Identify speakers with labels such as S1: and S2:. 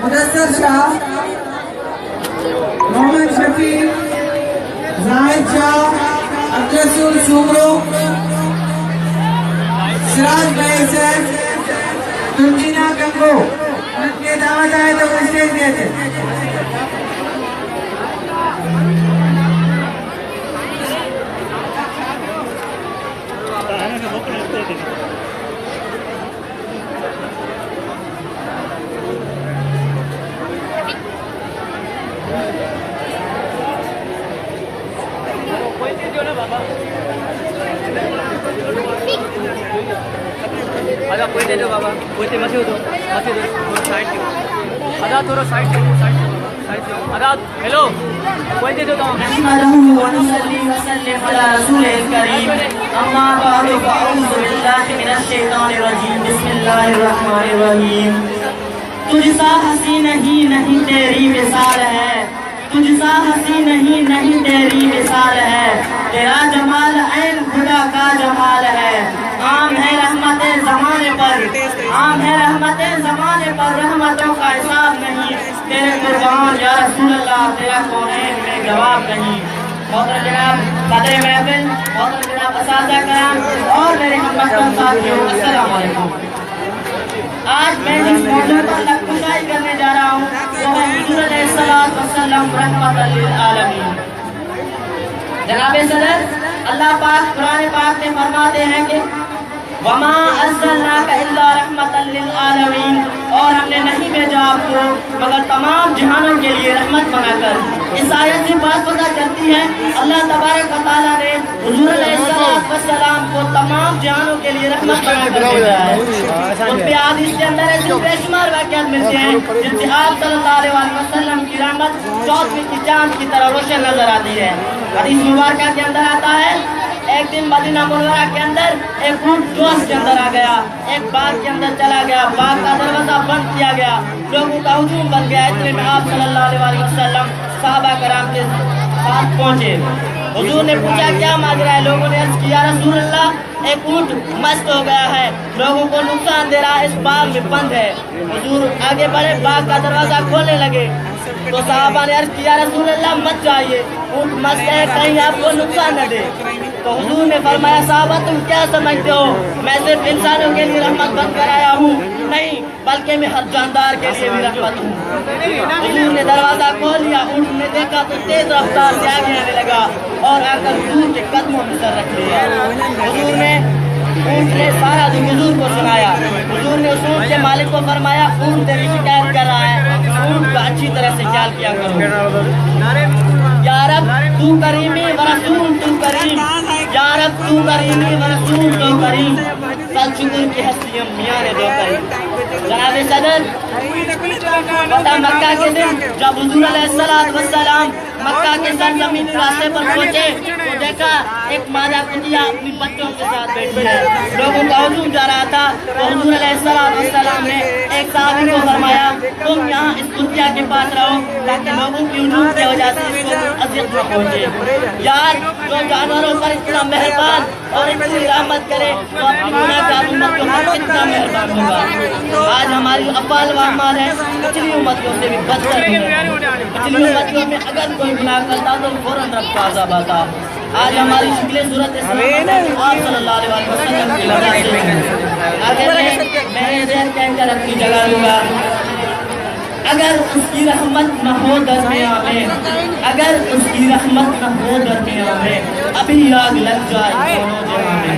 S1: मुदस्सर शाह, मोहम्मद शफी, जाहिद शाह, अब्दुल शुमरो, सिराज भाई सैफ, तुंजीना गंगो, उनके दावत आए तो स्टेज दिए थे।
S2: आजा कोई दे दो बाबा, कोई ते मत हो दो, थोड़ा साइड दो, आजा थोड़ा साइड दो, साइड दो, आजा हेलो, कोई दे दो तो
S3: तुझसा हसी नहीं तेरी मिसाल है, तुझसा हसी नहीं तेरी मिसाल है, तेरा जमाल ऐन खुदा का जमाल है। आम है रहमत ज़माने पर, आम है रहमत ज़माने पर, रहमतों का हिसाब नहीं, तेरे कुर्बान या रसूल अल्लाह, तेरा कौनैन में जवाब नहीं। मोहतरम जनाब सदर महफिल, मोहतरम जनाब असातिज़ा कराम और मेरे हमवतन साथियों, अस्सलाम वालेकुम। आज मैं जिस मौजूद पर लफ्ज़ करने जा रहा हूँ वो है हुज़ूर अलैहिस्सलातु वस्सलाम रहमतल लिल आलमीन। जनाब सदर, अल्लाह पाक कुरान पाक में फरमाते हैं कि वमा अर्सलनाका इल्ला रहमतल लिल आलमीन, और हमने नहीं भेजा आपको मगर तमाम जहानों के लिए रहमत बनाकर। इस आयत से बात पता चलती है अल्लाह तबारक व तआला ने हुज़ूर अलैहिस्सलातु वस्सलाम को तमाम जहानों के लिए रहमत बनाकर भेजा है। उन पे हदीस के अंदर ऐसे बेशुमार वाक़यात मिलते हैं जिनसे आप सल्लल्लाहु अलैहि वसल्लम की रहमत चौदहवीं की चांद की तरह रोशन नजर आती है। हदीस मुबारक के अंदर आता है एक दिन मदीना मुनव्वरा के अंदर एक ऊंट जोश के अंदर आ गया, एक बाग के अंदर चला गया, बाग का दरवाजा बंद किया गया, लोगों का हुजूम बन गया। इतने में आप सल्लल्लाहु अलैहि वसल्लम सहाबा कराम के साथ पहुंचे। हुजूर ने पूछा क्या माजरा है? लोगों ने अर्ज़ किया रसूल अल्लाह, एक ऊंट मस्त हो गया है, लोगों को नुकसान दे रहा है, इस बाग में बंद है। हुजूर आगे बढ़े, बाग का दरवाजा खोलने लगे तो साहबा ने अर्ज़ किया रसूल अल्लाह मत जाइए, ऊंट मस्त है, कहीं आपको नुकसान न दे। तो हुजूर ने फरमाया साहबा तुम क्या समझते हो, मैं सिर्फ इंसानों के लिए रहमत बनकर आया हूँ? नहीं, बल्कि मैं हर जानदार के लिए भी रहमत हूँ। हुजूर ने दरवाजा खोल लिया, ऊंट ने देखा तो तेज रफ्तार से आगे आने लगा और आकर हुजूर के कदमों में सर रख लिया। हुजूर ने ऊंट ने सारा दिन हुजूर को सुनाया। हुजूर ने उस ऊंट के मालिक को फरमाया ऊंट तेरी शिकायत कर रहा है, ऊंट का अच्छी तरह से ख्याल किया करो। या रब तू करीमी व रसूल तू करीम, या रब तू करीमी व रसूल तू करीम, सद शुक्र की हस्तियां मियां ने दो करीम। जनाब सदर, पता मक्का के दिन जब हुजूर अलैहिस्सलातु वस्सलाम मक्का के सरजमीनी रास्ते पर पहुंचे तो देखा एक मादा कुतिया अपनी बच्चों के साथ बैठी है, लोगों का हुजूम जा रहा था। तो हुजूर अलैहिस्सलातु वस्सलाम ने एक साहबी को फरमाया तुम यहाँ इस कुतिया के पास रहो ताकि लोगों की हुजूम की वजह से इसको अज़ियत न पहुंचे। यार जो जानवरों पर इतना मेहरबान और इतनी रहमत करे तो अपनी गुनाहगार उम्मत को कितना मेहरबान होगा। आज हमारी अफ़ाल व अमाल है पिछली उम्मतियों से भी बदतर है। पिछली उम्मतियों में अगर कोई गुनाह करता तो फौरन रब का अज़ाब आता। आज हमारी शक्ल सूरत आप सल्लल्लाहु अलैहि वसल्लम की वजह से आगे मैं ज़हन कहकर अपनी जगह लूँगा। अगर उसकी रहमत न हो दरमियां में, अगर उसकी रहमत न हो दरमियां में, अभी आग लग जाए दोनों जहां में।